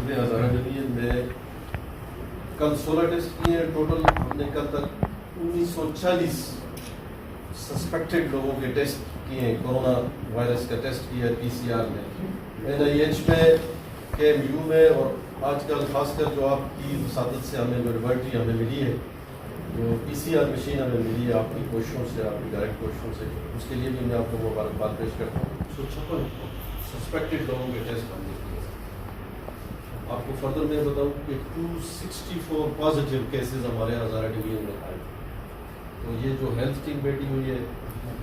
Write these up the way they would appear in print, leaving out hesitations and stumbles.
دیکھتے ہیں ہزارہ ڈویژن میں کل 16 ٹیسٹ کیے ہیں ٹوٹل. ہم نے کل تک 1940 سسپیکٹڈ لوگوں کے ٹیسٹ کیے ہیں. کورونا وائرس کا ٹیسٹ کیا ہے PCR میں, NIH میں, KMU میں, اور آج کل خاص کر جو آپ کی وساطت سے ہمیں جو لیبارٹری ہمیں ملی ہے, جو PCR مشین ہمیں ملی ہے آپ کی کوششوں سے, آپ کی ڈائریکٹ کوششوں سے, اس کے لیے بھی میں آپ کو مبارکباد پیش کرتا ہوں. سسپیکٹڈ لوگوں کے ٹیسٹ ہم نے کیے. آپ کو فردر میں بتاؤں کہ 264 پازیٹیو کیسز ہمارے ہزارہ ڈویژن میں آئے. تو یہ جو ہیلتھ ٹیم بیٹھی ہوئی ہے,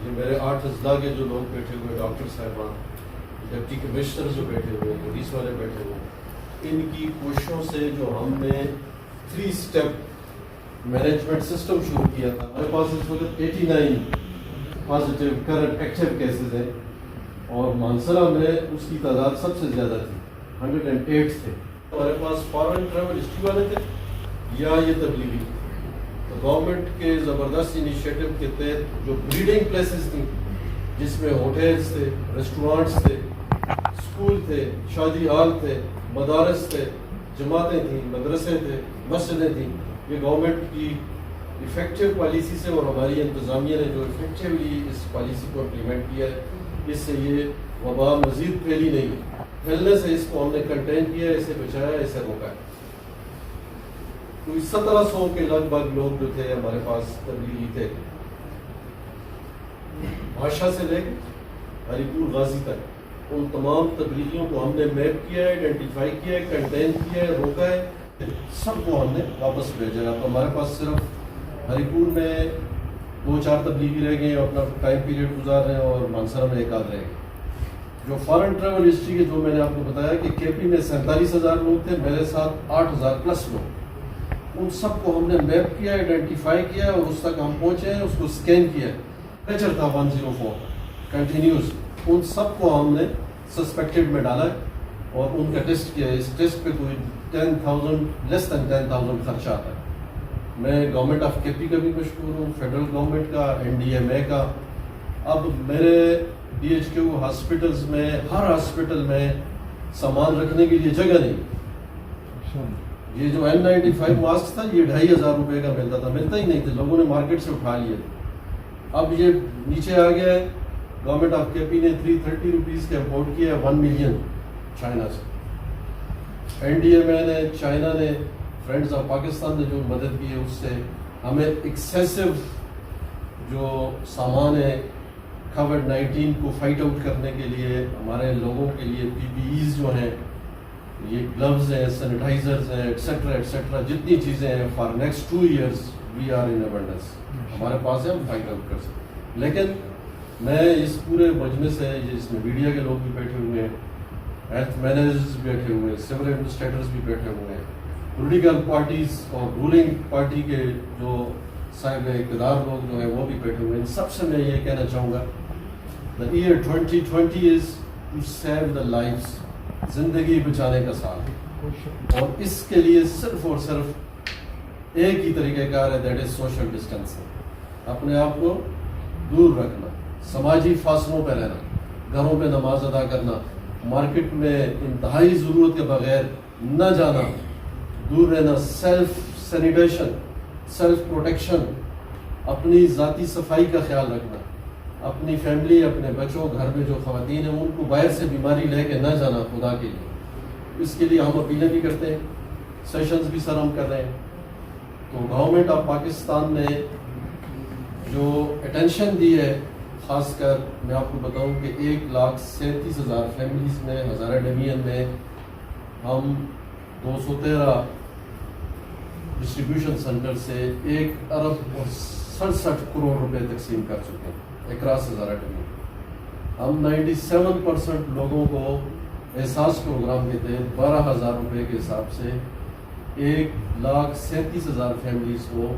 یہ میرے 8 اضلاع کے جو لوگ بیٹھے ہوئے, ڈاکٹر صاحبان, ڈپٹی کمشنر جو بیٹھے ہوئے, پولیس والے بیٹھے ہوئے, ان کی کوششوں سے جو ہم نے 3 اسٹیپ مینجمنٹ سسٹم شروع کیا تھا. ہمارے پاس اس وقت 89 پازیٹیو کرنٹ ایکٹیو کیسز ہیں, اور مانسرا میں اس کی تعداد سب سے زیادہ تھی, 108 تھے. ہمارے پاس فارن ٹریول ہسٹری والے تھے یا یہ تبلیغی. تو گورنمنٹ کے زبردست انیشیٹو کے تحت جو بریڈنگ پلیسز تھیں, جس میں ہوٹلز تھے, ریسٹورانٹس تھے, اسکول تھے, شادی ہال تھے, مدارس تھے, جماعتیں تھیں, مدرسے تھے, مسجدیں تھیں, یہ گورنمنٹ کی افیکٹو پالیسی سے اور ہماری انتظامیہ نے جو افیکٹولی اس پالیسی کو امپلیمنٹ کیا ہے, اس سے یہ وبا مزید پھیلی نہیں. پھیلنے سے اس کو ہم نے کنٹین کیا ہے, اسے بچایا, اسے روکا ہے. کوئی 1700 کے لگ بھگ لوگ جو تھے ہمارے پاس تبلیغی تھے, بھاشا سے لے کے ہری پور غازی تک. ان تمام تبلیغیوں کو ہم نے میپ کیا ہے, آئیڈینٹیفائی کیا ہے, کنٹین کیا ہے, روکا ہے, سب کو ہم نے واپس بھیجا ہے. تو ہمارے پاس صرف ہری پور میں 2-4 تبلیغی رہ گئے, اپنا ٹائم پیریڈ گزار رہے ہیں, اور مانسرا میں 1 آدھ رہ گئے. جو فارن ٹریول ہسٹری کے, جو میں نے آپ کو بتایا کہ KP میں 47,000 لوگ تھے, میرے ساتھ 8,000 پلس لوگ, ان سب کو ہم نے میپ کیا, آئیڈینٹیفائی کیا, اور اس تک ہم پہنچے ہیں, اس کو اسکین کیا. ٹیمپریچر تھا 104 کنٹینیوس, ان سب کو ہم نے سسپیکٹڈ میں ڈالا ہے اور ان کا ٹیسٹ کیا ہے. اس ٹیسٹ پہ کوئی 10,000 لیس دین 10,000 خرچہ آتا ہے. میں گورنمنٹ آف KP کا بھی مشکور ہوں, فیڈرل گورنمنٹ کا, NDMA کا. اب میرے DHQ ہاسپٹلز میں, ہر ہاسپٹل میں سامان رکھنے کے لیے جگہ نہیں. یہ جو N95 ماسک تھا, یہ 2,500 روپے کا ملتا تھا, ملتا ہی نہیں تھا, لوگوں نے مارکیٹ سے اٹھا لیے. اب یہ نیچے آ گیا ہے. گورنمنٹ آف KP نے 330 روپیز کے امپورٹ کیا ہے 1 ملین چائنا سے. NDMA نے, چائنا نے, فرینڈز آف پاکستان نے جو مدد کی ہے, اس سے ہمیں ایکسیسو جو سامان ہے کووڈ-19 کو فائٹ آؤٹ کرنے کے لیے, ہمارے لوگوں کے لیے PPEs جو ہیں, یہ گلوز ہیں, سینیٹائزرز ہیں, ایٹسیٹرا ایٹسیٹرا, جتنی چیزیں ہیں, for next 2 years we are in abundance, ہمارے پاس ہے, ہم فائٹ آؤٹ کر سکتے. لیکن میں اس پورے مجمع سے, جس میں میڈیا کے لوگ بھی بیٹھے ہوئے ہیں, ہیلتھ مینیجرز بھی بیٹھے ہوئے ہیں, سول ایڈمنسٹریٹرز بھی بیٹھے ہوئے ہیں, پولیٹیکل پارٹیز اور رولنگ پارٹی کے جو صاحب اقتدار لوگ جو ہیں وہ بھی بیٹھے ہوئے ہیں, سب سے میں یہ کہنا چاہوں گا, the year 2020 is to save the lives, زندگی بچانے کا سال, اور اس کے لیے صرف اور صرف ایک ہی طریقہ کار ہے, دیٹ از سوشل ڈسٹینسنگ. اپنے آپ کو دور رکھنا, سماجی فاصلوں پہ رہنا, گھروں میں نماز ادا کرنا, مارکیٹ میں انتہائی ضرورت کے بغیر نہ جانا, دور رہنا, سیلف سینیٹیشن, سیلف پروٹیکشن, اپنی ذاتی صفائی کا خیال رکھنا, اپنی فیملی, اپنے بچوں, گھر میں جو خواتین ہیں ان کو باہر سے بیماری لے کے نہ جانا خدا کے لیے. اس کے لیے ہم اپیلیں بھی کرتے ہیں, سیشنز بھی سر ہم کر رہے ہیں. تو گورنمنٹ آف پاکستان نے جو اٹینشن دی ہے, خاص کر میں آپ کو بتاؤں کہ 1,37,000 فیملیز میں ہزارہ ڈویژن میں ہم 213 ڈسٹریبیوشن سینٹر سے 1 ارب اور 67 کروڑ روپے تقسیم کر چکے ہیں اکراس ہزارہ ڈویژن. ہم 97% لوگوں کو احساس پروگرام کے تحت 12,000 روپے کے حساب سے 1,37,000 فیملیز کو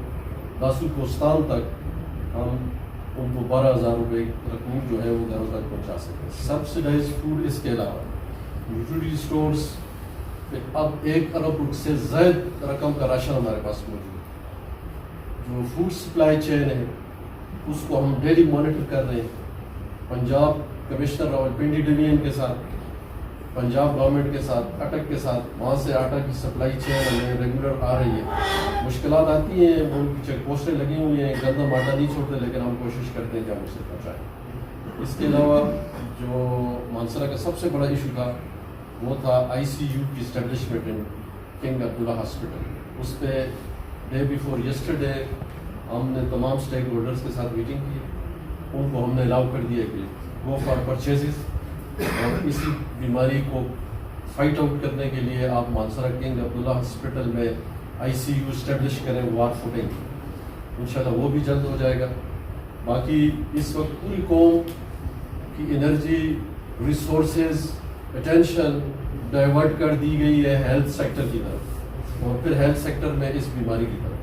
داسو کوستان تک ہم ان کو 12,000 روپے رقم جو ہے وہ گھروں تک پہنچا سکتے ہیں. سبسڈائز فوڈ, اس کے علاوہ یوٹیلیٹی اسٹورز پہ اب 1 ارب سے زائد رقم کا راشن ہمارے پاس موجود ہے. جو فوڈ سپلائی چین ہے اس کو ہم ڈیلی مانیٹر کر رہے ہیں. پنجاب کمشنر راولپنڈی ڈویژن کے ساتھ پنجاب گورنمنٹ کے ساتھ اٹک کے ساتھ وہاں سے آٹا کی سپلائی چین ہمیں ریگولر آ رہی ہے. مشکلات آتی ہیں, وہ چیک پوسٹیں لگی ہوئی ہیں, گندم آٹا نہیں چھوڑتے, لیکن ہم کوشش کرتے ہیں کہ ہم اسے پہنچائیں. اس کے علاوہ جو مانسرا کا سب سے بڑا ایشو تھا وہ تھا ICU کی اسٹیبلشمنٹ ان کنگ عبداللہ ہاسپٹل. اس پہ ڈے بیفور یسٹرڈے ہم نے تمام اسٹیک ہولڈرس کے ساتھ میٹنگ کی. ان کو ہم نے الاؤ کر دیا کہ گو فار پرچیزز, اور اسی بیماری کو فائٹ آؤٹ کرنے کے لیے آپ مانسرا کنگ عبداللہ ہاسپٹل میں ICU اسٹیبلش کریں وار فوٹنگ. انشاءاللہ وہ بھی جلد ہو جائے گا. باقی اس وقت پوری قوم کی انرجی, ریسورسز, اٹینشن ڈائیورٹ کر دی گئی ہے ہیلتھ سیکٹر کی طرف, اور پھر ہیلتھ سیکٹر میں اس بیماری کی طرف.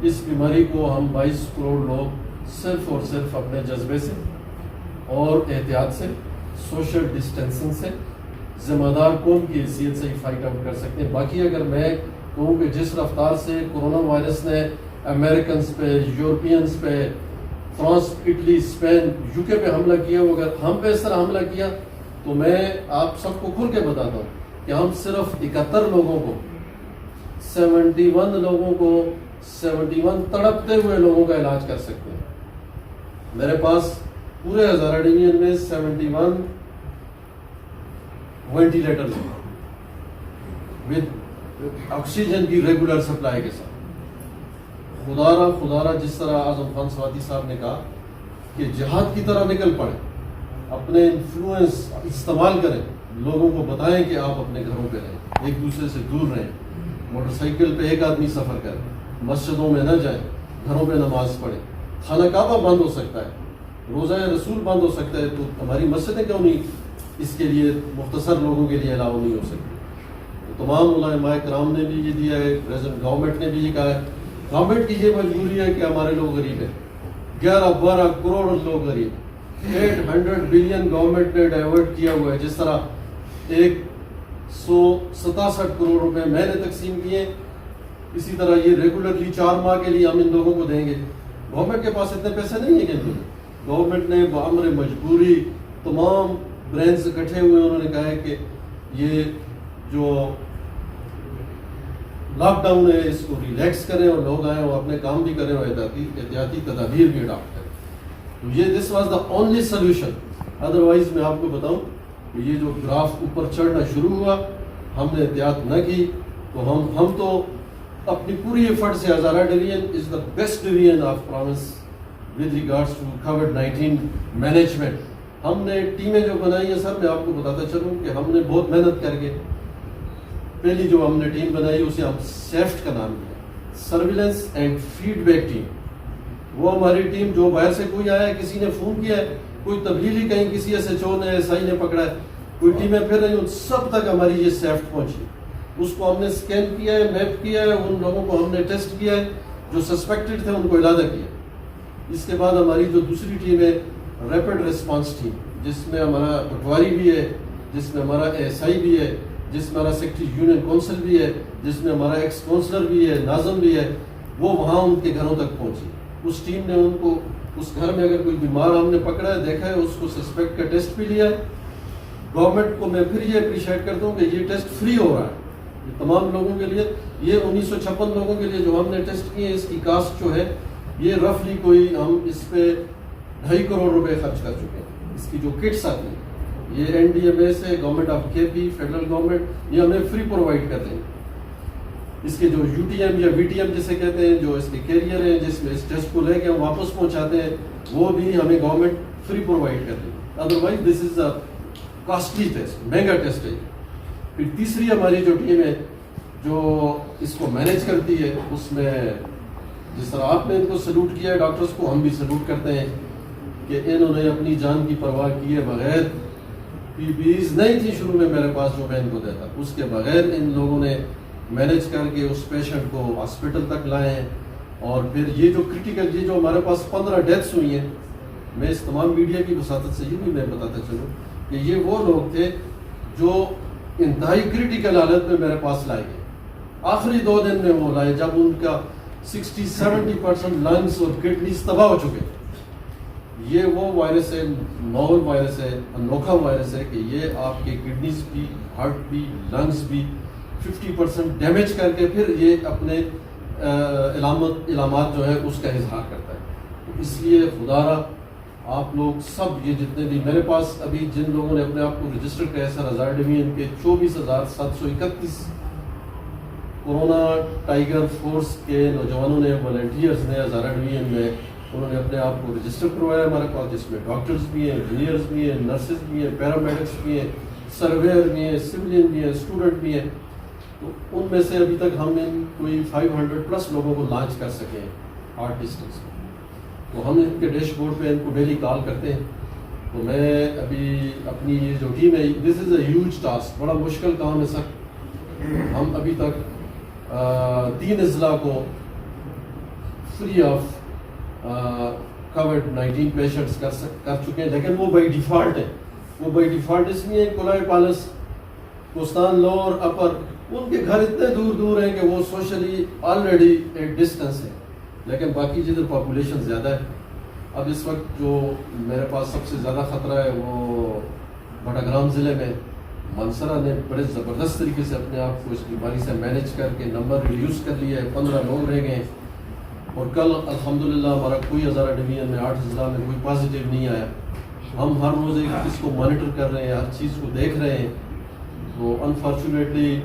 اس بیماری کو ہم 22 کروڑ لوگ صرف اور صرف اپنے جذبے سے اور احتیاط سے, سوشل ڈسٹینسنگ سے, ذمہ دار قوم کی حیثیت سے ہی فائٹ آؤٹ کر سکتے ہیں. باقی اگر میں کہوں کہ جس رفتار سے کرونا وائرس نے امریکنز پہ, یورپینز پہ, فرانس, اٹلی, اسپین, UK پہ حملہ کیا, وہ اگر ہم پہ اس طرح حملہ کیا تو میں آپ سب کو کھل کے بتاتا ہوں کہ ہم صرف 71 لوگوں کو, 71 لوگوں کو, 71 تڑپتے ہوئے لوگوں کا علاج کر سکتے ہیں. میرے پاس پورے ہزارہ ڈویژن میں 71 وینٹیلیٹرز ہیں ود آکسیجن کی ریگولر سپلائی کے ساتھ. خدا را جس طرح اعظم خان سواتی صاحب نے کہا کہ جہاد کی طرح نکل پڑے, اپنے انفلوئنس استعمال کریں, لوگوں کو بتائیں کہ آپ اپنے گھروں پہ رہیں, ایک دوسرے سے دور رہیں, موٹر سائیکل پہ ایک آدمی سفر کرے, مسجدوں میں نہ جائیں, گھروں پہ نماز پڑھیں. خانہ کعبہ بند ہو سکتا ہے, روزہ رسول بند ہو سکتا ہے, تو ہماری مسجدیں کیوں نہیں اس کے لیے مختصر لوگوں کے لیے الاؤ نہیں ہو سکتی؟ تو تمام علماء کرام نے بھی یہ دیا ہے, پریزیڈنٹ گورنمنٹ نے بھی یہ کہا ہے. گورنمنٹ کی یہ مجبوری ہے کہ ہمارے لوگ غریب ہیں, 11-12 کروڑ لوگ غریب, 800 بلین گورنمنٹ نے ڈائیورٹ کیا ہوا ہے. جس طرح 167 کروڑ روپے میں نے تقسیم کیے, اسی طرح یہ ریگولرلی 4 ماہ کے لیے ہم ان لوگوں کو دیں گے. گورنمنٹ کے پاس اتنے پیسے نہیں ہیں کہ گورنمنٹ نے بامر مجبوری تمام برینز اکٹھے ہوئے, انہوں نے کہا ہے کہ یہ جو لاک ڈاؤن ہے اس کو ریلیکس کریں اور لوگ آئیں اور اپنے کام بھی کریں اور احتیاطی تدابیر بھی اڈاپٹ کریں. تو یہ this was the only solution. Otherwise میں آپ کو بتاؤں کہ یہ جو گراف اوپر چڑھنا شروع ہوا, ہم نے احتیاط نہ کی تو ہم تو اپنی پوری ایفرٹ سے Hazara division is the best division of province with regards to کووڈ-19 مینجمنٹ. ہم نے ٹیمیں جو بنائی ہیں سر, میں آپ کو بتاتا چلوں کہ ہم نے بہت محنت کر کے پہلی جو ہم نے ٹیم بنائی اسے ہم سیفٹ کا نام دیا, surveillance and feedback team. وہ ہماری ٹیم جو باہر سے کوئی آیا ہے, کسی نے فون کیا ہے, کوئی تبدیلی کہیں کسی SHO نے SI نے پکڑا ہے, کوئی ٹیمیں پھر رہی, ان سب تک ہماری یہ سیفٹ پہنچی. اس کو ہم نے اسکین کیا ہے, میپ کیا ہے, ان لوگوں کو ہم نے ٹیسٹ کیا ہے, جو سسپیکٹڈ تھے ان کو علاج کیا. اس کے بعد ہماری جو دوسری ٹیم ہے ریپڈ ریسپانس ٹیم, جس میں ہمارا پٹواری بھی ہے, جس میں ہمارا ASI بھی ہے, جس میں ہمارا سیکٹری یونین کونسل بھی ہے, جس میں ہمارا ایکس کونسلر بھی ہے, ناظم بھی ہے, وہ وہاں ان کے گھروں تک پہنچی. اس ٹیم نے ان کو اس گھر میں اگر کوئی بیمار ہم نے پکڑا ہے, دیکھا ہے, اس کو سسپیکٹ کا ٹیسٹ بھی لیا ہے. گورنمنٹ کو میں پھر یہ اپریشیٹ کرتا ہوں کہ یہ ٹیسٹ فری ہو رہا ہے یہ تمام لوگوں کے لیے. یہ 1956 لوگوں کے لیے جو ہم نے ٹیسٹ کیے, اس کی کاسٹ جو ہے یہ رفلی کوئی ہم اس پہ 2.5 کروڑ روپے خرچ کر چکے ہیں. اس کی جو کٹس آتی ہیں یہ NDMA سے, government of KP, federal government یہ ہمیں فری پرووائڈ کرتے ہیں. اس کے جو UTM یا VTM جسے کہتے ہیں, جو اس کے کیریئر ہیں جس میں اس ٹیسٹ کو لے کے ہم واپس پہنچاتے ہیں, وہ بھی ہمیں گورنمنٹ فری پرووائڈ کرتے ہیں. Otherwise this is a costly test, مہنگا ٹیسٹ ہے. پھر تیسری ہماری جو ٹیم ہے جو اس کو مینیج کرتی ہے, اس میں جس طرح آپ نے ان کو سلوٹ کیا ہے, ڈاکٹرز کو ہم بھی سلوٹ کرتے ہیں کہ انہوں نے اپنی جان کی پرواہ کیے بغیر, PPEs نہیں تھی شروع میں میرے پاس جو میں ان کو دیتا, اس کے بغیر ان لوگوں نے مینیج کر کے اس پیشنٹ کو ہاسپٹل تک لائے ہیں. اور پھر یہ جو کرٹیکل, یہ جو ہمارے پاس 15 ڈیتھس ہوئی ہیں, میں اس تمام میڈیا کی وساطت سے یہ بھی میں بتاتا چلوں کہ یہ وہ لوگ تھے جو انتہائی کرٹیکل حالت میں میرے پاس لائے گئے. آخری 2 دن میں وہ لائے جب ان کا 60-70% لنگس اور کڈنیز تباہ ہو چکے. یہ وہ وائرس ہے، ناول وائرس ہے، انوکھا وائرس ہے کہ یہ آپ کے کڈنیز بھی، ہارٹ بھی، لنگس بھی 50% ڈیمیج کر کے پھر یہ اپنے علامات جو ہے اس کا اظہار کرتا ہے۔ اس لیے خدا را آپ لوگ سب، یہ جتنے بھی میرے پاس ابھی جن لوگوں نے اپنے آپ کو رجسٹر کیا ہے سر، ہزار ڈویژن کے 24,731 کورونا ٹائیگر فورس کے نوجوانوں نے، والنٹیئرز نے ہزارہ ڈویژن میں انہوں نے اپنے آپ کو رجسٹر کروایا ہمارے پاس، جس میں ڈاکٹرز بھی ہیں، انجینئرز بھی ہیں، نرسز بھی ہیں، پیرامیڈکس بھی ہیں، سرویئر بھی ہیں، سویلین بھی ہیں، اسٹوڈنٹ بھی ہیں۔ تو ان میں سے ابھی تک ہم نے کوئی 500+ لوگوں کو لانچ کر سکے ہیں ہارڈ ڈسٹینس۔ تو ہم ان کے ڈیش بورڈ پہ ان کو ڈیلی کال کرتے ہیں۔ تو میں ابھی اپنی یہ جو ٹیم ہے، دس از اے ہیوج ٹاسک، بڑا مشکل کام ہے سر۔ ہم ابھی تک 3 اضلاع کو فری آف کووڈ-19 پیشنٹس کر چکے ہیں، لیکن وہ بائی ڈیفالٹ ہیں۔ وہ بائی ڈیفالٹ اس لیے کولائے پالس، کوستان لوور، اپر، ان کے گھر اتنے دور دور ہیں کہ وہ سوشلی آلریڈی ایک ڈسٹینس ہے، لیکن باقی جدھر پاپولیشن زیادہ ہے۔ اب اس وقت جو میرے پاس سب سے زیادہ خطرہ ہے وہ بٹاگرام ضلع میں منسرا نے بڑے زبردست طریقے سے اپنے آپ کو اس بیماری سے مینیج کر کے نمبر ریڈیوس کر لیا ہے، 15 لوگ رہ گئے ہیں۔ اور کل الحمدللہ ہمارا کوئی ہزارہ ڈویژن میں 8 اضلاع میں کوئی پازیٹیو نہیں آیا۔ ہم ہر روز ایک چیز کو مانیٹر کر رہے ہیں، ہر چیز کو دیکھ رہے ہیں۔ تو انفارچونیٹلی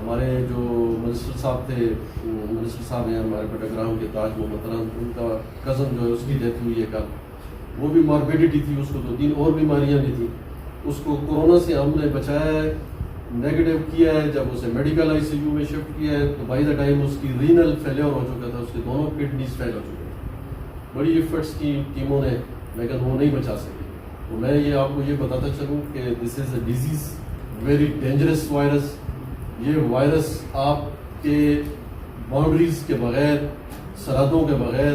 ہمارے جو منسٹر صاحب تھے، منسٹر صاحب ہیں ہمارے بٹاگرام کے، تاج محمد رحمان، ان کا کزن جو ہے اس کی ڈیتھ ہوئی ہے کل۔ وہ بھی ماربیڈیٹی تھی، اس کو 2-3 اور بیماریاں بھی تھیں۔ اس کو کورونا سے ہم نے بچایا ہے، نیگیٹو کیا ہے۔ جب اسے میڈیکل ICU میں شفٹ کیا ہے تو بائی دا ٹائم اس کی رینل فیلیور ہو چکا تھا، اس کے دونوں کڈنیز فیل ہو چکے تھے۔ بڑی ایفرٹس کی ٹیموں نے، لیکن وہ نہیں بچا سکی۔ تو میں یہ آپ کو یہ بتاتا چلوں کہ this is a disease, very dangerous virus. یہ وائرس آپ کے باؤنڈریز کے بغیر، سرحدوں کے بغیر،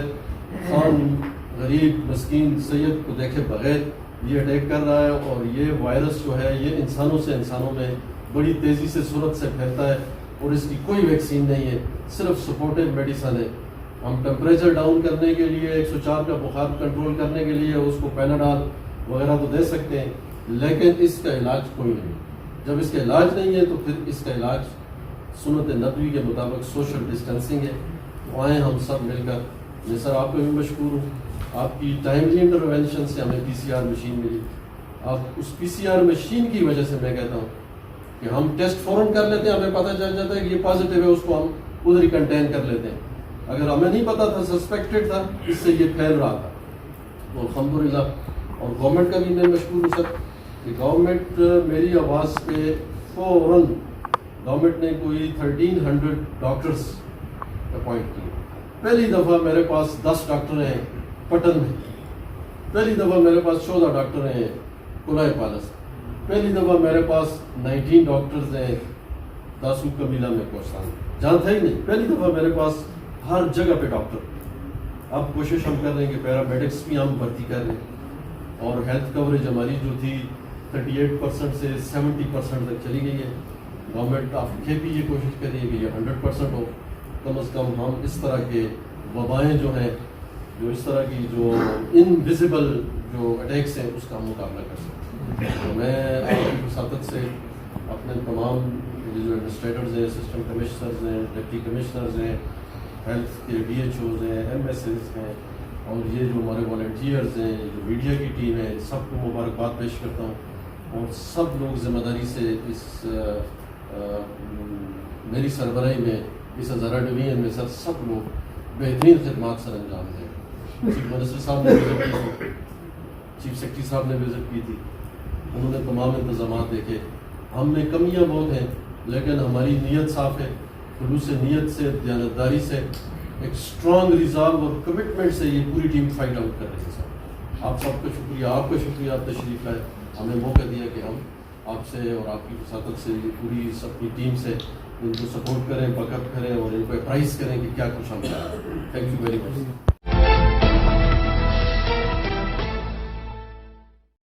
خان غریب مسکین سید کو دیکھے بغیر یہ اٹیک کر رہا ہے۔ اور یہ وائرس جو ہے یہ انسانوں سے انسانوں میں بڑی تیزی سے سرعت سے پھیلتا ہے، اور اس کی کوئی ویکسین نہیں ہے، صرف سپورٹیو میڈیسن ہے۔ ہم ٹمپریچر ڈاؤن کرنے کے لیے، 104 کا بخار کنٹرول کرنے کے لیے اس کو پیناڈال وغیرہ تو دے سکتے ہیں، لیکن اس کا علاج کوئی نہیں۔ جب اس کا علاج نہیں ہے تو پھر اس کا علاج سنت نبوی کے مطابق سوشل ڈسٹینسنگ ہے۔ تو آئیں ہم سب مل کر، میں سر آپ کو بھی مشکور ہوں، آپ کی ٹائملی انٹروینشن سے ہمیں PCR مشین ملی۔ آپ اس PCR مشین کی وجہ سے میں کہتا ہوں کہ ہم ٹیسٹ فوراً کر لیتے ہیں، ہمیں پتہ چل جاتا ہے کہ یہ پازیٹیو ہے، اس کو ہم ادھر ہی کنٹین کر لیتے ہیں۔ اگر ہمیں نہیں پتا تھا، سسپیکٹڈ تھا، اس سے یہ پھیل رہا تھا۔ تو الحمدللہ، اور گورنمنٹ کا بھی میں مشکور ہوں سر کہ گورنمنٹ میری آواز پہ فوراً گورنمنٹ نے کوئی 1300 ڈاکٹرز اپوائنٹ کیے۔ پہلی دفعہ میرے پاس 10 ڈاکٹر ہیں پٹن میں، پہلی دفعہ میرے پاس 14 ڈاکٹر ہیں کولائے پالس، پہلی دفعہ میرے پاس 19 ڈاکٹرز ہیں داسو قبیلہ میں کوستان، جہاں تھا ہی نہیں، پہلی دفعہ میرے پاس ہر جگہ پہ ڈاکٹر۔ اب کوشش ہم کر رہے ہیں کہ پیرامیڈکس بھی ہم بھرتی کر رہے ہیں، اور ہیلتھ کوریج ہماری جو تھی 38% سے 70% تک چلی گئی ہے۔ گورنمنٹ آف کے بھی یہ کوشش کر رہی ہے کہ یہ 100% ہو، کم از کم ہم اس طرح کے وبائیں جو ہیں، جو اس طرح کی جو انویزیبل جو اٹیکس ہیں، اس کا مقابلہ کر سکیں۔ تو میں آپ کی وساطت سے اپنے تمام جو ایڈمنسٹریٹرز ہیں، اسسٹنٹ کمشنرز ہیں، ڈپٹی کمشنرز ہیں، ہیلتھ کے DHOs ہیں، MSs ہیں، اور یہ جو ہمارے والنٹیئرز ہیں، جو میڈیا کی ٹیم ہے، سب کو مبارکباد پیش کرتا ہوں۔ اور سب لوگ ذمہ داری سے اس میری سربراہی میں، اس ہزارہ ڈویژن میں سب لوگ بہترین خدمات سر انجام دیں۔ چیف منسٹر صاحب نے وزٹ کی تھی، چیف سیکرٹری صاحب نے وزٹ کی تھی، انہوں نے تمام انتظامات دیکھے۔ ہم میں کمیاں بہت ہیں، لیکن ہماری نیت صاف ہے، خلوص نیت سے، دیانتداری سے، ایک اسٹرانگ ریزالو اور کمٹمنٹ سے یہ پوری ٹیم فائٹ آؤٹ کر رہی ہے سر۔ آپ سب کا شکریہ، آپ کا شکریہ، آپ تشریف لائے، ہمیں موقع دیا کہ ہم آپ سے اور آپ کی وساطت سے یہ پوری اپنی ٹیم سے ان کو سپورٹ کریں، بیک اپ کریں، اور ان کو اپرائز کریں کہ کیا کچھ ہم کریں۔ Thank you very much.